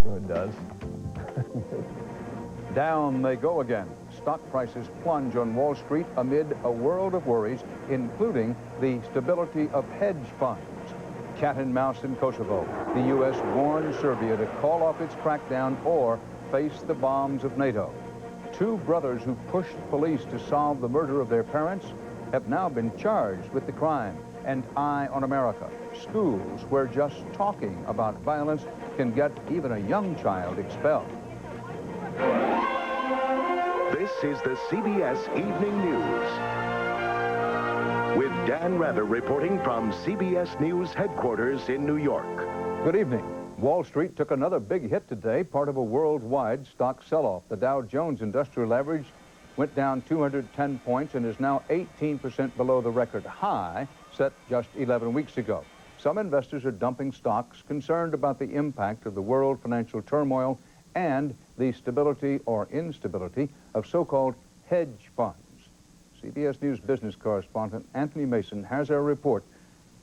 So it does. Down they go again. Stock prices plunge on Wall Street amid a world of worries, including the stability of hedge funds. Cat and mouse in Kosovo. The U.S. warned Serbia to call off its crackdown or face the bombs of NATO. Two brothers who pushed police to solve the murder of their parents have now been charged with the crime. And Eye on America. Schools where just talking about violence can get even a young child expelled. This is the CBS Evening News. With Dan Rather reporting from CBS News headquarters in New York. Good evening. Wall Street took another big hit today, part of a worldwide stock sell-off. The Dow Jones Industrial Average went down 210 points and is now 18% below the record high set just 11 weeks ago. Some investors are dumping stocks, concerned about the impact of the world financial turmoil and the stability or instability of so-called hedge funds. CBS News business correspondent Anthony Mason has our report,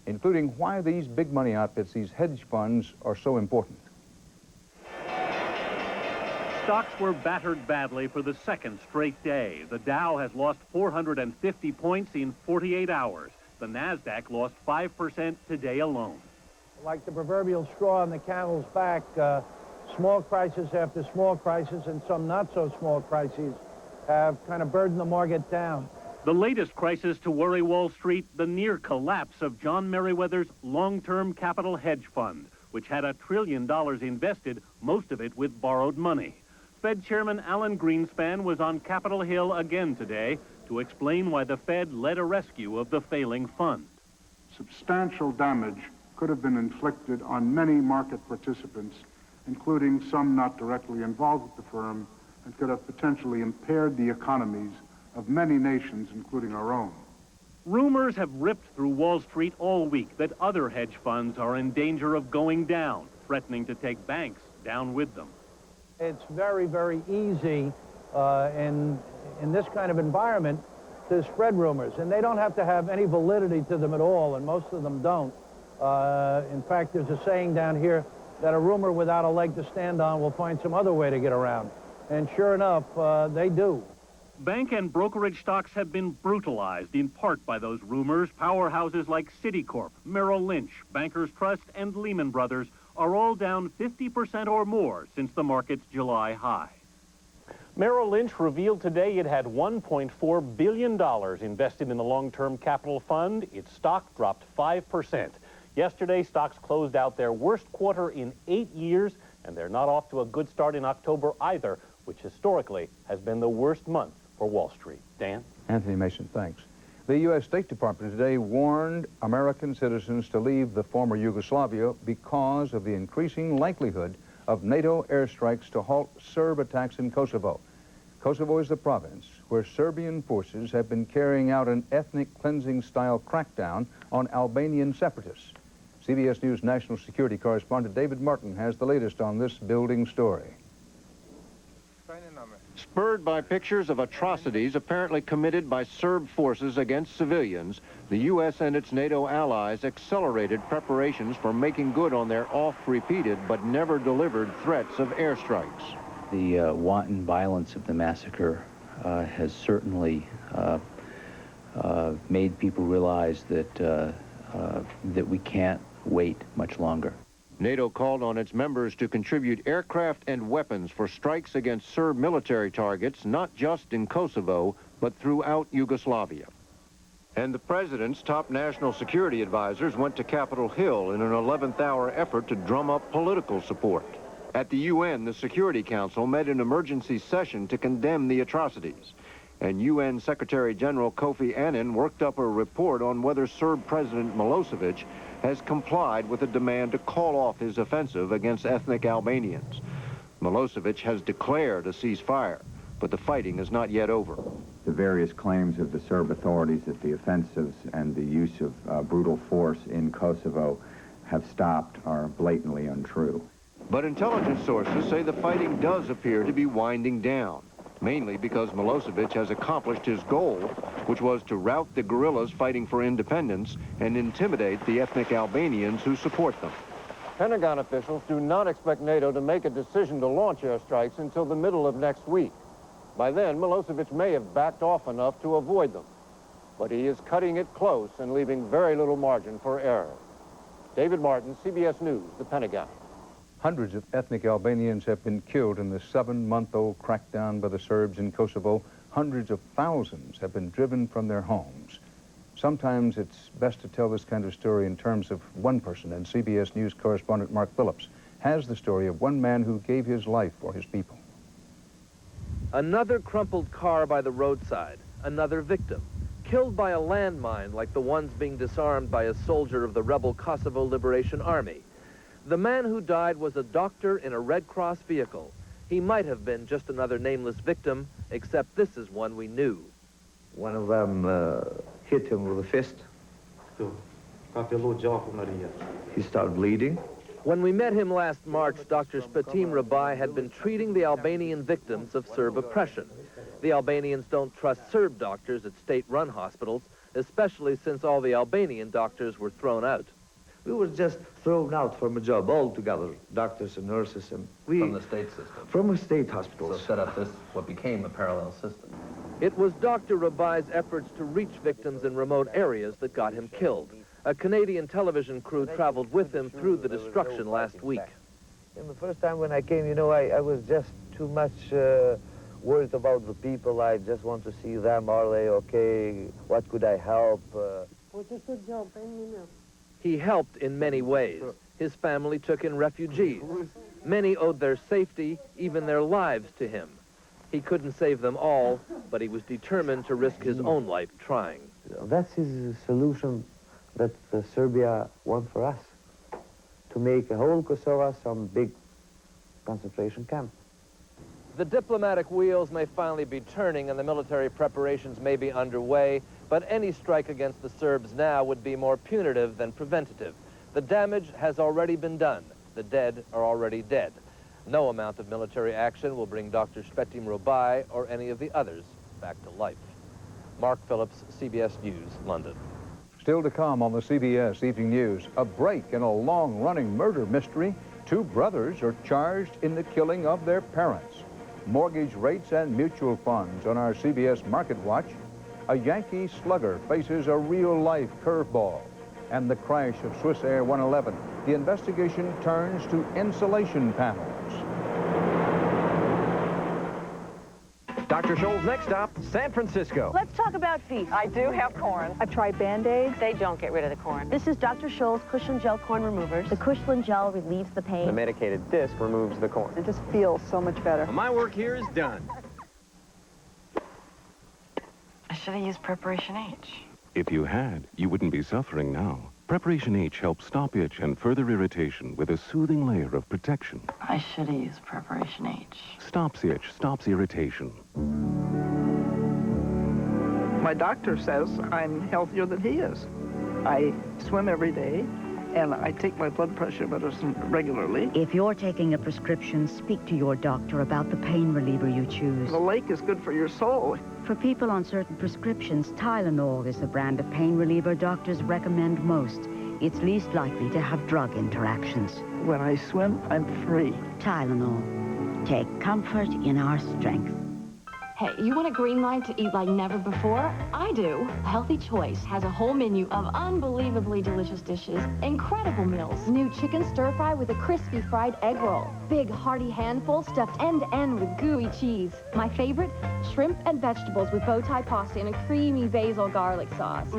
including why these big money outfits, these hedge funds, are so important. Stocks were battered badly for the second straight day. The Dow has lost 450 points in 48 hours. The NASDAQ lost 5% today alone. Like the proverbial straw on the camel's back, small crisis after small crisis and some not so small crises have kind of burdened the market down. The latest crisis to worry Wall Street, the near collapse of John Meriwether's long-term capital hedge fund, which had $1 trillion invested, most of it with borrowed money. Fed Chairman Alan Greenspan was on Capitol Hill again today to explain why the Fed led a rescue of the failing fund. Substantial damage could have been inflicted on many market participants, including some not directly involved with the firm, and could have potentially impaired the economies of many nations, including our own. Rumors have ripped through Wall Street all week that other hedge funds are in danger of going down, threatening to take banks down with them. It's very, very easy in this kind of environment to spread rumors, and they don't have to have any validity to them at all, and most of them don't. In fact, there's a saying down here that a rumor without a leg to stand on will find some other way to get around. And sure enough, they do. Bank and brokerage stocks have been brutalized in part by those rumors. Powerhouses like Citicorp, Merrill Lynch, Bankers Trust, and Lehman Brothers are all down 50% or more since the market's July high. Merrill Lynch revealed today it had $1.4 billion invested in the long-term capital fund. Its stock dropped 5%. Yesterday, stocks closed out their worst quarter in 8 years, and they're not off to a good start in October either, which historically has been the worst month for Wall Street. Dan? Anthony Mason, thanks. The U.S. State Department today warned American citizens to leave the former Yugoslavia because of the increasing likelihood of NATO airstrikes to halt Serb attacks in Kosovo. Kosovo is the province where Serbian forces have been carrying out an ethnic cleansing-style crackdown on Albanian separatists. CBS News national security correspondent David Martin has the latest on this building story. Spurred by pictures of atrocities apparently committed by Serb forces against civilians, the U.S. and its NATO allies accelerated preparations for making good on their oft-repeated but never delivered threats of airstrikes. The wanton violence of the massacre has certainly made people realize that we can't wait much longer. NATO called on its members to contribute aircraft and weapons for strikes against Serb military targets, not just in Kosovo, but throughout Yugoslavia. And the president's top national security advisors went to Capitol Hill in an 11th hour effort to drum up political support. At the UN, the Security Council met an emergency session to condemn the atrocities. And UN Secretary General Kofi Annan worked up a report on whether Serb President Milosevic has complied with a demand to call off his offensive against ethnic Albanians. Milosevic has declared a ceasefire, but the fighting is not yet over. The various claims of the Serb authorities that the offensives and the use of brutal force in Kosovo have stopped are blatantly untrue. But intelligence sources say the fighting does appear to be winding down, mainly because Milosevic has accomplished his goal, which was to rout the guerrillas fighting for independence and intimidate the ethnic Albanians who support them. Pentagon officials do not expect NATO to make a decision to launch airstrikes until the middle of next week. By then, Milosevic may have backed off enough to avoid them. But he is cutting it close and leaving very little margin for error. David Martin, CBS News, the Pentagon. Hundreds of ethnic Albanians have been killed in the 7-month-old crackdown by the Serbs in Kosovo. Hundreds of thousands have been driven from their homes. Sometimes it's best to tell this kind of story in terms of one person, and CBS News correspondent Mark Phillips has the story of one man who gave his life for his people. Another crumpled car by the roadside, another victim, killed by a landmine like the ones being disarmed by a soldier of the rebel Kosovo Liberation Army. The man who died was a doctor in a Red Cross vehicle. He might have been just another nameless victim, except this is one we knew. One of them hit him with a fist. He started bleeding. When we met him last March, Dr. Spatim Rabai had been treating the Albanian victims of Serb oppression. The Albanians don't trust Serb doctors at state-run hospitals, especially since all the Albanian doctors were thrown out. We were just thrown out from a job altogether, doctors and nurses, and From the state system. from a state hospitals. So set up this, what became a parallel system. It was Dr. Rabai's efforts to reach victims in remote areas that got him killed. A Canadian television crew traveled with him through the destruction last week. And the first time when I came, you know, I was just too much worried about the people. I just want to see them. Are they okay? What could I help? He helped in many ways. His family took in refugees. Many owed their safety, even their lives, to him. He couldn't save them all, but he was determined to risk his own life trying. That's his solution that Serbia wants for us, to make a whole Kosovo some big concentration camp. The diplomatic wheels may finally be turning and the military preparations may be underway, but any strike against the Serbs now would be more punitive than preventative. The damage has already been done. The dead are already dead. No amount of military action will bring Dr. Spatim Rabai or any of the others back to life. Mark Phillips, CBS News, London. Still to come on the CBS Evening News, a break in a long-running murder mystery. 2 brothers are charged in the killing of their parents. Mortgage rates and mutual funds on our CBS Market Watch. A Yankee slugger faces a real-life curveball. And the crash of Swiss Air 111. The investigation turns to insulation panels. Dr. Scholl's next stop, San Francisco. Let's talk about feet. I do have corn. I've tried Band-Aids. They don't get rid of the corn. This is Dr. Scholl's Cushion Gel Corn Removers. The Cushion Gel relieves the pain. The medicated disc removes the corn. It just feels so much better. Well, my work here is done. I should have used Preparation H. If you had, you wouldn't be suffering now. Preparation H helps stop itch and further irritation with a soothing layer of protection. I should have used Preparation H. Stops itch, stops irritation. My doctor says I'm healthier than he is. I swim every day, and I take my blood pressure medicine regularly. If you're taking a prescription, speak to your doctor about the pain reliever you choose. The lake is good for your soul. For people on certain prescriptions, Tylenol is the brand of pain reliever doctors recommend most. It's least likely to have drug interactions. When I swim, I'm free. Tylenol. Take comfort in our strength. Hey, you want a green light to eat like never before? I do. Healthy Choice has a whole menu of unbelievably delicious dishes, incredible meals. New chicken stir fry with a crispy fried egg roll. Big hearty handful stuffed end to end with gooey cheese. My favorite, shrimp and vegetables with bow tie pasta and a creamy basil garlic sauce.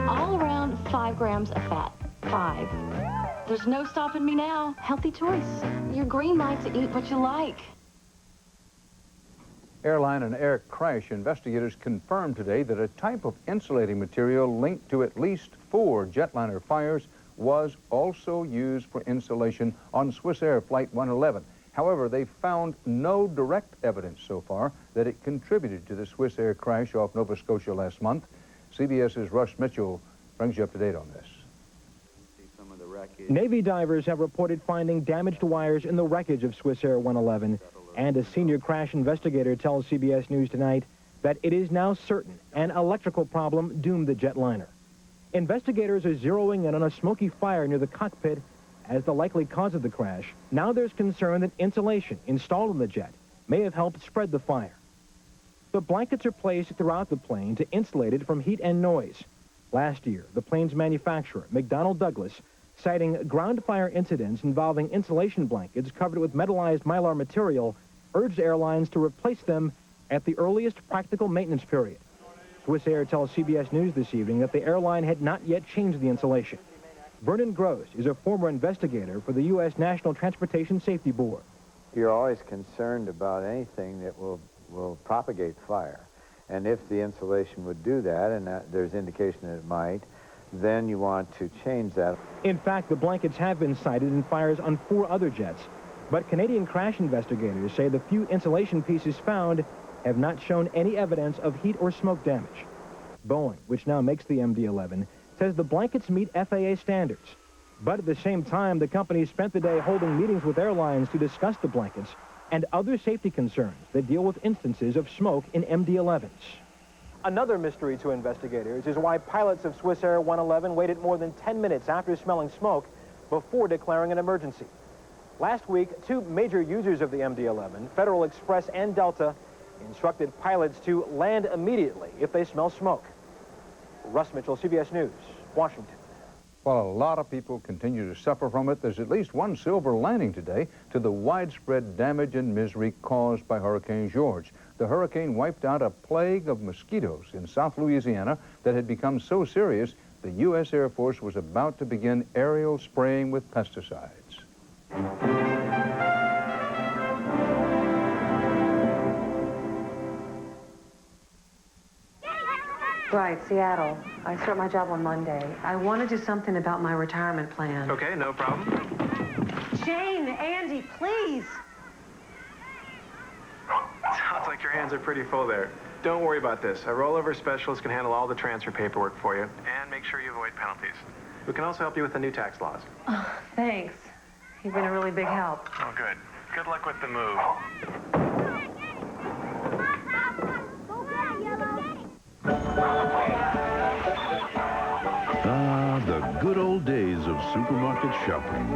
All around 5 grams of fat. 5. There's no stopping me now. Healthy Choice. Your green light to eat what you like. Airline and air crash investigators confirmed today that a type of insulating material linked to at least 4 jetliner fires was also used for insulation on Swiss Air Flight 111. However, they found no direct evidence so far that it contributed to the Swiss Air crash off Nova Scotia last month. CBS's Russ Mitchell brings you up to date on this. Navy divers have reported finding damaged wires in the wreckage of Swiss Air 111. And a senior crash investigator tells CBS News Tonight that it is now certain an electrical problem doomed the jetliner. Investigators are zeroing in on a smoky fire near the cockpit as the likely cause of the crash. Now there's concern that insulation installed in the jet may have helped spread the fire. The blankets are placed throughout the plane to insulate it from heat and noise. Last year, the plane's manufacturer, McDonnell Douglas, citing ground fire incidents involving insulation blankets covered with metallized mylar material, urged airlines to replace them at the earliest practical maintenance period. Swiss Air tells CBS News this evening that the airline had not yet changed the insulation. Vernon Gross is a former investigator for the U.S. National Transportation Safety Board. You're always concerned about anything that will propagate fire. And if the insulation would do that, and there's indication that it might, then you want to change that. In fact, the blankets have been cited in fires on 4 other jets. But Canadian crash investigators say the few insulation pieces found have not shown any evidence of heat or smoke damage. Boeing, which now makes the MD-11, says the blankets meet FAA standards. But at the same time, the company spent the day holding meetings with airlines to discuss the blankets and other safety concerns that deal with instances of smoke in MD-11s. Another mystery to investigators is why pilots of Swiss Air 111 waited more than 10 minutes after smelling smoke before declaring an emergency. Last week, 2 major users of the MD-11, Federal Express and Delta, instructed pilots to land immediately if they smell smoke. Russ Mitchell, CBS News, Washington. While a lot of people continue to suffer from it, there's at least one silver lining today to the widespread damage and misery caused by Hurricane George. The hurricane wiped out a plague of mosquitoes in South Louisiana that had become so serious the U.S. Air Force was about to begin aerial spraying with pesticides. Right, Seattle. I start my job on Monday. I want to do something about my retirement plan. Okay, no problem. Jane, Andy, please. Sounds like your hands are pretty full there. Don't worry about this. A rollover specialist can handle all the transfer paperwork for you and make sure you avoid penalties. We can also help you with the new tax laws. Oh, thanks. You've been a really big help. Oh, good. Good luck with the move. Ah, the good old days of supermarket shopping.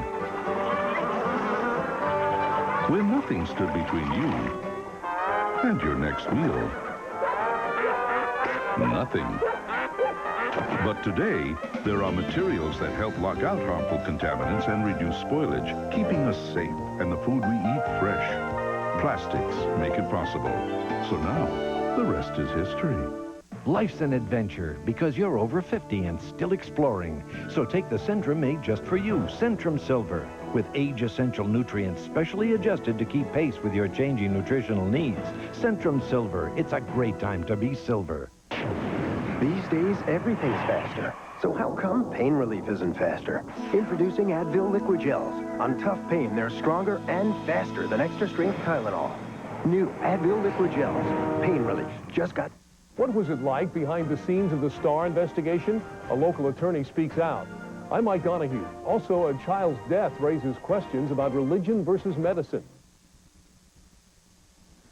When nothing stood between you and your next meal. Nothing. But today, there are materials that help lock out harmful contaminants and reduce spoilage, keeping us safe and the food we eat fresh. Plastics make it possible. So now, the rest is history. Life's an adventure because you're over 50 and still exploring. So take the Centrum made just for you, Centrum Silver, with age-essential nutrients specially adjusted to keep pace with your changing nutritional needs. Centrum Silver, it's a great time to be silver. These days, everything's faster. So how come pain relief isn't faster? Introducing Advil Liquid Gels. On tough pain, they're stronger and faster than extra-strength Tylenol. New Advil Liquid Gels. Pain relief just got... What was it like behind the scenes of the Starr investigation? A local attorney speaks out. I'm Mike Donahue. Also, a child's death raises questions about religion versus medicine.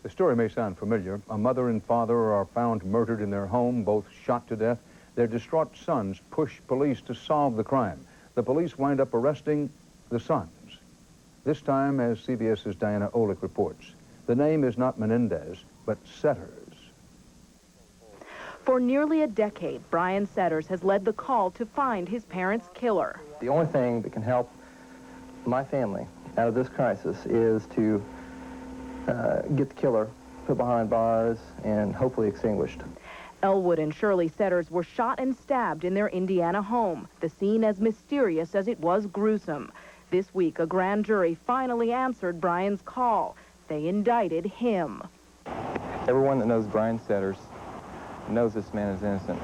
The story may sound familiar. A mother and father are found murdered in their home, both shot to death. Their distraught sons push police to solve the crime. The police wind up arresting the sons. This time, as CBS's Diana Olick reports, the name is not Menendez, but Setters. For nearly a decade, Brian Setters has led the call to find his parents' killer. The only thing that can help my family out of this crisis is to get the killer put behind bars and hopefully extinguished. Elwood and Shirley Setters were shot and stabbed in their Indiana home, the scene as mysterious as it was gruesome. This week, a grand jury finally answered Brian's call. They indicted him. Everyone that knows Brian Setters knows this man is innocent.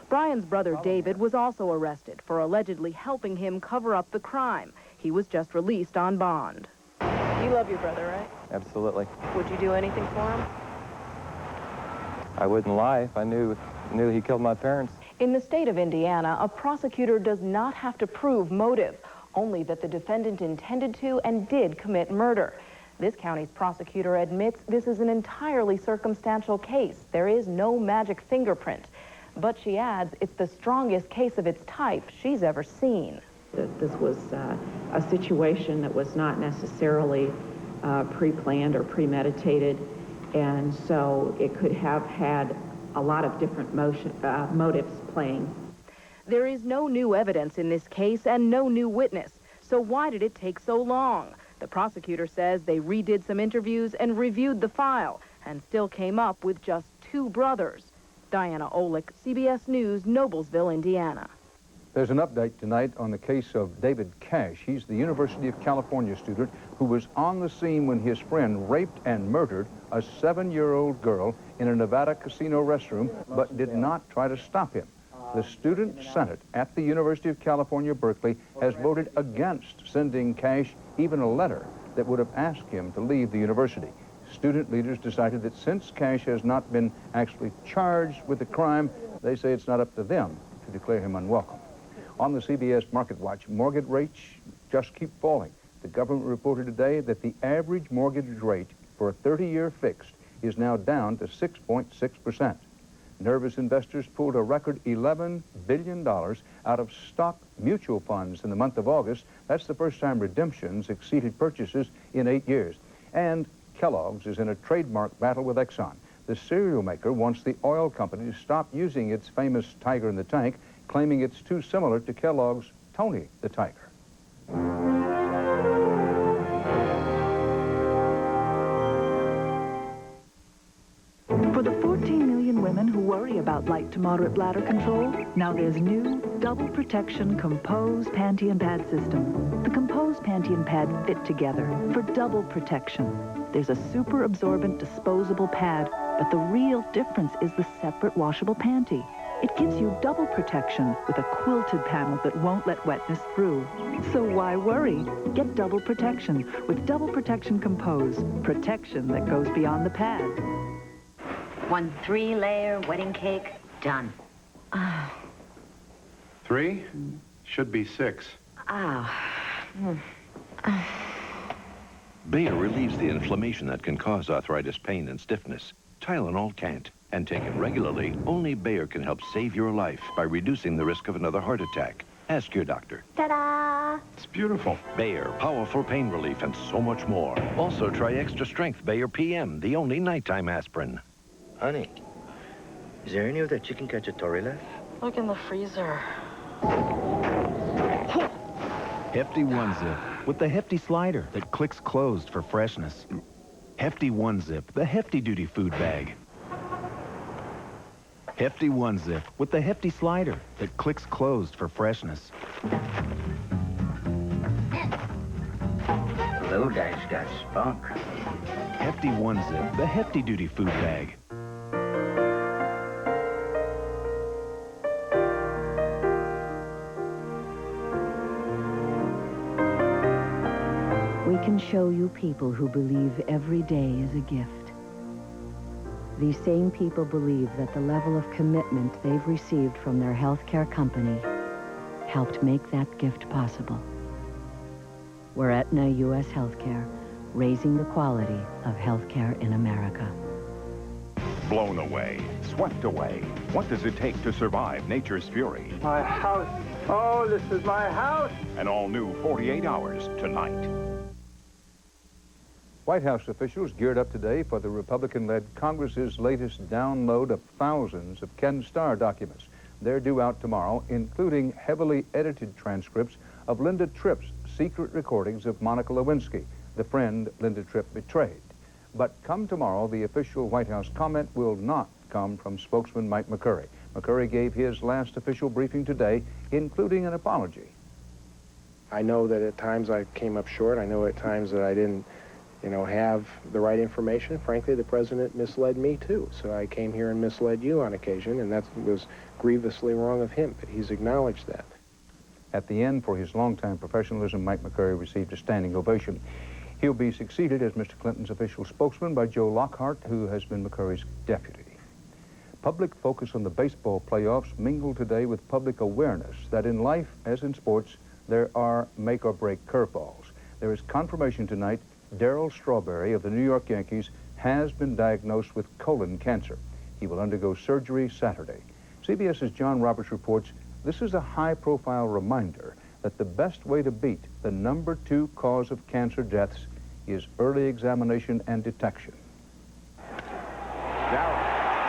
Brian's brother David was also arrested for allegedly helping him cover up the crime. He was just released on bond. You love your brother, right? Absolutely. Would you do anything for him? I wouldn't lie if I knew he killed my parents. In the state of Indiana, a prosecutor does not have to prove motive, only that the defendant intended to and did commit murder. This county's prosecutor admits this is an entirely circumstantial case. There is no magic fingerprint. But she adds it's the strongest case of its type she's ever seen. This was a situation that was not necessarily pre-planned or premeditated, and so it could have had a lot of different motives playing. There is no new evidence in this case and no new witness. So why did it take so long? The prosecutor says they redid some interviews and reviewed the file and still came up with just 2 brothers. Diana Olick, CBS News, Noblesville, Indiana. There's an update tonight on the case of David Cash. He's the University of California student who was on the scene when his friend raped and murdered a 7-year-old girl in a Nevada casino restroom, but did not try to stop him. The Student Senate at the University of California, Berkeley, has voted against sending Cash even a letter that would have asked him to leave the university. Student leaders decided that since Cash has not been actually charged with the crime, they say it's not up to them to declare him unwelcome. On the CBS Market Watch, mortgage rates just keep falling. The government reported today that the average mortgage rate for a 30-year fixed is now down to 6.6%. Nervous investors pulled a record $11 billion out of stock mutual funds in the month of August. That's the first time redemptions exceeded purchases in 8 years. And Kellogg's is in a trademark battle with Exxon. The cereal maker wants the oil company to stop using its famous Tiger in the Tank, claiming it's too similar to Kellogg's Tony the Tiger. For the 14 million women who worry about light to moderate bladder control, now there's new Double Protection Compose Panty and Pad system. The Compose Panty and Pad fit together for double protection. There's a super absorbent disposable pad, but the real difference is the separate washable panty. It gives you double protection with a quilted panel that won't let wetness through. So why worry? Get double protection with Double Protection Compose. Protection that goes beyond the pad. 1 3-layer wedding cake, done. 3? Should be 6. Bayer relieves the inflammation that can cause arthritis pain and stiffness. Tylenol can't. And taken regularly, only Bayer can help save your life by reducing the risk of another heart attack. Ask your doctor. Ta-da! It's beautiful. Bayer, powerful pain relief and so much more. Also try extra strength Bayer PM, the only nighttime aspirin. Honey, is there any of that chicken cacciatore left? Look in the freezer. Hefty One-Zip with the hefty slider that clicks closed for freshness. Hefty One-Zip, the hefty duty food bag. Hefty One-Zip with the hefty slider that clicks closed for freshness. Those guys got spunk. Hefty One-Zip, the hefty duty food bag. We can show you people who believe every day is a gift. These same people believe that the level of commitment they've received from their healthcare company helped make that gift possible. We're Aetna U.S. Healthcare, raising the quality of healthcare in America. Blown away, swept away. What does it take to survive nature's fury? My house. Oh, this is my house. An all-new 48 Hours tonight. White House officials geared up today for the Republican-led Congress's latest download of thousands of Ken Starr documents. They're due out tomorrow, including heavily edited transcripts of Linda Tripp's secret recordings of Monica Lewinsky, the friend Linda Tripp betrayed. But come tomorrow, the official White House comment will not come from spokesman Mike McCurry. McCurry gave his last official briefing today, including an apology. I know that at times I came up short. I know at times that I didn't have the right information. Frankly, the president misled me too. So I came here and misled you on occasion, and that was grievously wrong of him, but he's acknowledged that. At the end, for his longtime professionalism, Mike McCurry received a standing ovation. He'll be succeeded as Mr. Clinton's official spokesman by Joe Lockhart, who has been McCurry's deputy. Public focus on the baseball playoffs mingled today with public awareness that in life, as in sports, there are make-or-break curveballs. There is confirmation tonight Darryl Strawberry of the New York Yankees has been diagnosed with colon cancer. He will undergo surgery Saturday. CBS's John Roberts reports this is a high-profile reminder that the best way to beat the #2 cause of cancer deaths is early examination and detection. Darrell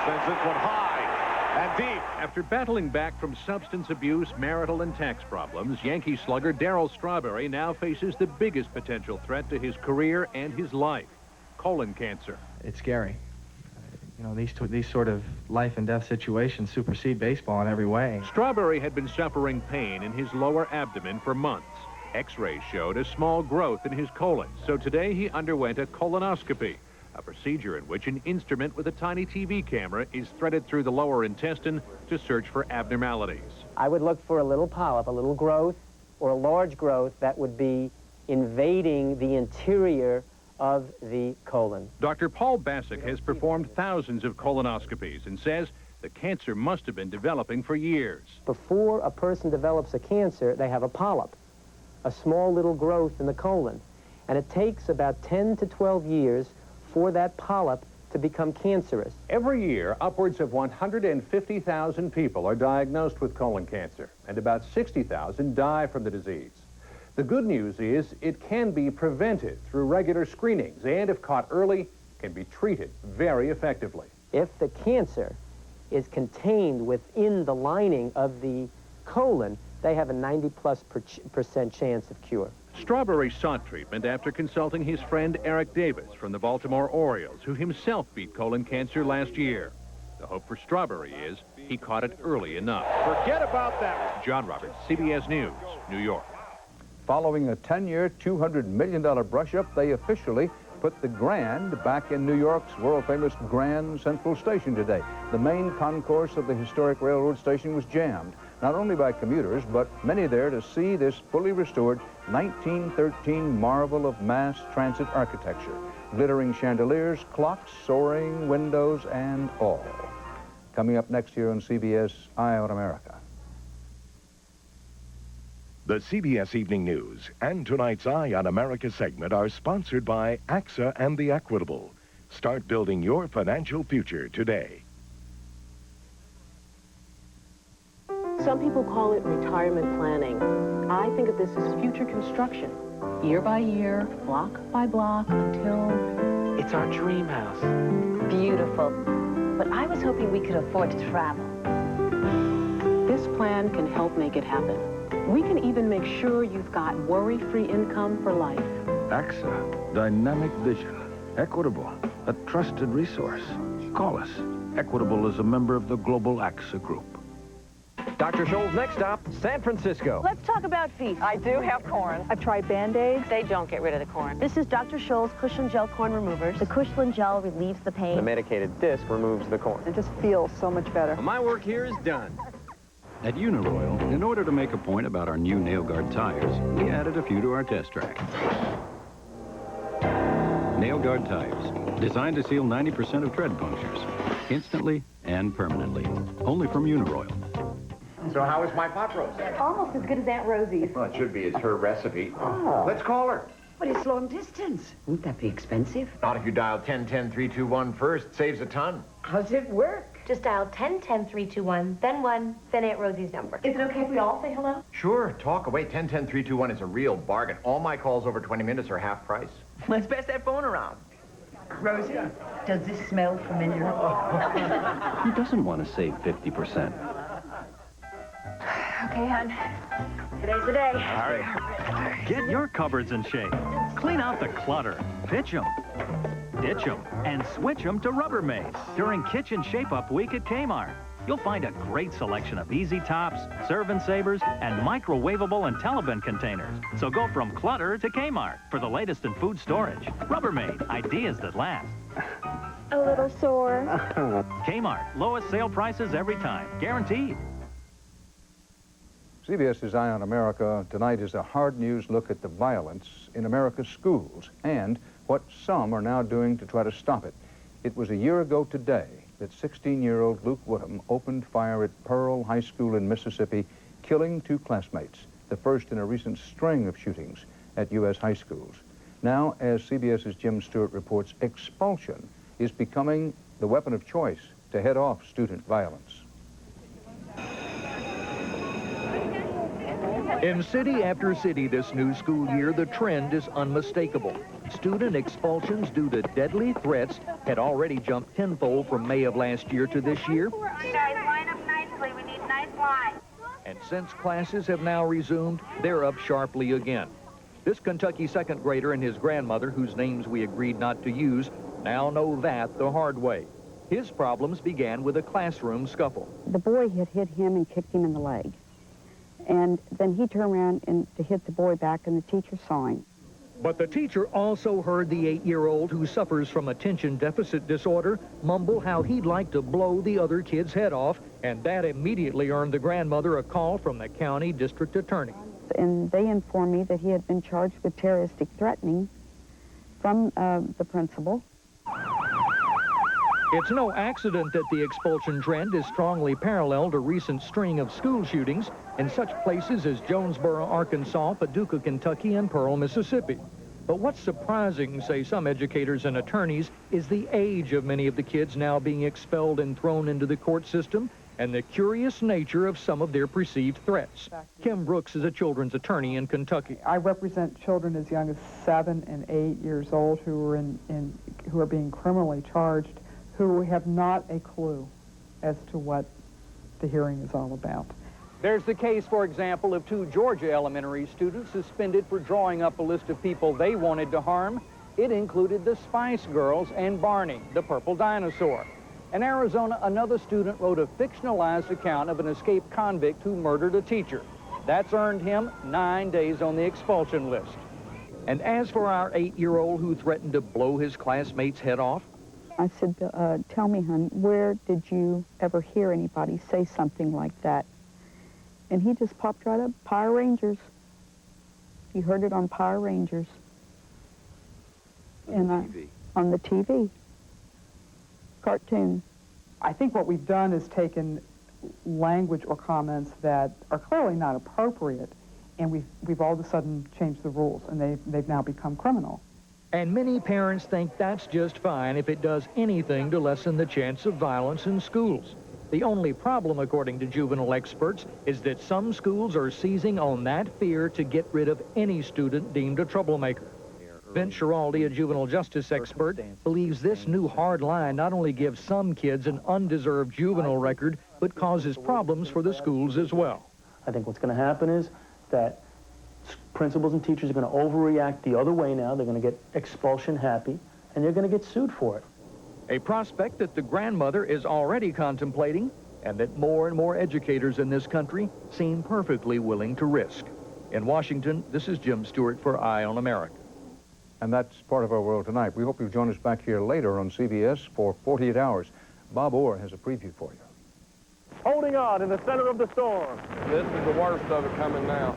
sends this one high and deep. After battling back from substance abuse, marital and tax problems, Yankee slugger Darrell Strawberry now faces the biggest potential threat to his career and his life: colon cancer. It's scary. You know, these sort of life and death situations supersede baseball in every way. Strawberry had been suffering pain in his lower abdomen for months. X-rays showed a small growth in his colon, so today he underwent a colonoscopy, a procedure in which an instrument with a tiny TV camera is threaded through the lower intestine to search for abnormalities. I would look for a little polyp, a little growth, or a large growth that would be invading the interior of the colon. Dr. Paul Bassick has performed thousands of colonoscopies and says the cancer must have been developing for years. Before a person develops a cancer, they have a polyp, a small little growth in the colon. And it takes about 10 to 12 years for that polyp to become cancerous. Every year, upwards of 150,000 people are diagnosed with colon cancer, and about 60,000 die from the disease. The good news is it can be prevented through regular screenings, and if caught early, can be treated very effectively. If the cancer is contained within the lining of the colon, they have a 90+% chance of cure. Strawberry sought treatment after consulting his friend Eric Davis from the Baltimore Orioles, who himself beat colon cancer last year. The hope for Strawberry is he caught it early enough. Forget about that. John Roberts, CBS News, New York. Following a 10-year, $200 million brush-up, they officially put the Grand back in New York's world-famous Grand Central Station today. The main concourse of the historic railroad station was jammed, not only by commuters, but many there to see this fully restored 1913 marvel of mass transit architecture. Glittering chandeliers, clocks, soaring windows, and all. Coming up next year on CBS Eye on America. The CBS Evening News and tonight's Eye on America segment are sponsored by AXA and the Equitable. Start building your financial future today. Some people call it retirement planning. I think of this as future construction. Year by year, block by block, until... It's our dream house. Beautiful. But I was hoping we could afford to travel. This plan can help make it happen. We can even make sure you've got worry-free income for life. AXA, dynamic vision, Equitable, a trusted resource. Call us. Equitable is a member of the global AXA Group. Dr. Scholl's next stop, San Francisco. Let's talk about feet. I do have corn. I've tried Band-Aids. They don't get rid of the corn. This is Dr. Scholl's Cushion Gel Corn Removers. The Cushion Gel relieves the pain. The medicated disc removes the corn. It just feels so much better. My work here is done. At Uniroyal, in order to make a point about our new nail guard tires, we added a few to our test track. Nail guard tires, designed to seal 90% of tread punctures, instantly and permanently. Only from Uniroyal. So how is my pot roast? Almost as good as Aunt Rosie's. Well, it should be. It's her recipe. Oh. Let's call her. But it's long distance. Won't that be expensive? Not if you dial 10-10-321 first. Saves a ton. How's it work? Just dial 10-10-321, then 1, then Aunt Rosie's number. Is it okay if we all say hello? Sure. Talk away. 10-10-321 is a real bargain. All my calls over 20 minutes are half price. Let's pass that phone around. Rosie, does this smell familiar? Who doesn't want to save 50%? Okay, hon. Today's the day. Hurry. Get your cupboards in shape. Clean out the clutter. Pitch them. Ditch them. And switch them to Rubbermaid during Kitchen Shape-Up Week at Kmart. You'll find a great selection of easy tops, serve-and-savers, and microwavable and telebin containers. So go from clutter to Kmart for the latest in food storage. Rubbermaid, ideas that last. A little sore. Kmart, lowest sale prices every time. Guaranteed. CBS's Eye on America tonight is a hard news look at the violence in America's schools and what some are now doing to try to stop it. It was a year ago today that 16-year-old Luke Woodham opened fire at Pearl High School in Mississippi, killing 2 classmates, the first in a recent string of shootings at U.S. high schools. Now, as CBS's Jim Stewart reports, expulsion is becoming the weapon of choice to head off student violence. In city after city this new school year, the trend is unmistakable. Student expulsions due to deadly threats had already jumped tenfold from May of last year to this year. Guys, line up nicely. We need nice lines. And since classes have now resumed, they're up sharply again. This Kentucky second grader and his grandmother, whose names we agreed not to use, now know that the hard way. His problems began with a classroom scuffle. The boy had hit him and kicked him in the leg. And then he turned around and to hit the boy back, and the teacher saw him. But the teacher also heard the 8-year-old who suffers from attention deficit disorder mumble how he'd like to blow the other kid's head off, and that immediately earned the grandmother a call from the county district attorney. And they informed me that he had been charged with terroristic threatening from the principal. It's no accident that the expulsion trend is strongly parallel to recent string of school shootings in such places as Jonesboro, Arkansas, Paducah, Kentucky, and Pearl, Mississippi. But what's surprising, say some educators and attorneys, is the age of many of the kids now being expelled and thrown into the court system, and the curious nature of some of their perceived threats. Kim Brooks is a children's attorney in Kentucky. I represent children as young as 7 and 8 years old who are who are being criminally charged, who have not a clue as to what the hearing is all about. There's the case, for example, of 2 Georgia elementary students suspended for drawing up a list of people they wanted to harm. It included the Spice Girls and Barney, the purple dinosaur. In Arizona, another student wrote a fictionalized account of an escaped convict who murdered a teacher. That's earned him 9 days on the expulsion list. And as for our 8-year-old who threatened to blow his classmate's head off, I said, tell me, hon, where did you ever hear anybody say something like that? And he just popped right up, Power Rangers. He heard it on Power Rangers. On the TV. Cartoon. I think what we've done is taken language or comments that are clearly not appropriate, and we've all of a sudden changed the rules, and they've now become criminal. and many parents think that's just fine if it does anything to lessen the chance of violence in schools. The only problem, according to juvenile experts, is that some schools are seizing on that fear to get rid of any student deemed a troublemaker. Vince Schiraldi, a juvenile justice expert, believes this new hard line not only gives some kids an undeserved juvenile record, but causes problems for the schools as well. I think what's going to happen is that principals and teachers are going to overreact the other way now. They're going to get expulsion happy, and they're going to get sued for it. A prospect that the grandmother is already contemplating, and that more and more educators in this country seem perfectly willing to risk. In Washington, this is Jim Stewart for Eye on America. And that's part of our world tonight. We hope you'll join us back here later on CBS for 48 Hours. Bob Orr has a preview for you. Holding on in the center of the storm. This is the worst of it coming now.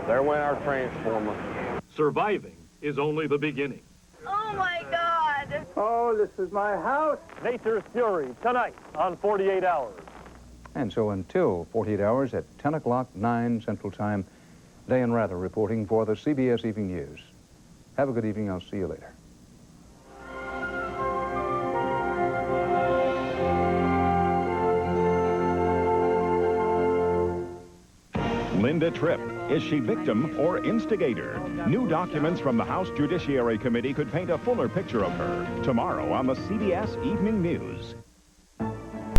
There went our transformer. Surviving is only the beginning. Oh, my God. Oh, this is my house. Nature's Fury, tonight on 48 Hours. And so until 48 Hours at 10 o'clock, 9 Central Time, Dan Rather reporting for the CBS Evening News. Have a good evening. I'll see you later. Linda Tripp. Is she victim or instigator? New documents from the House Judiciary Committee could paint a fuller picture of her. Tomorrow on the CBS Evening News.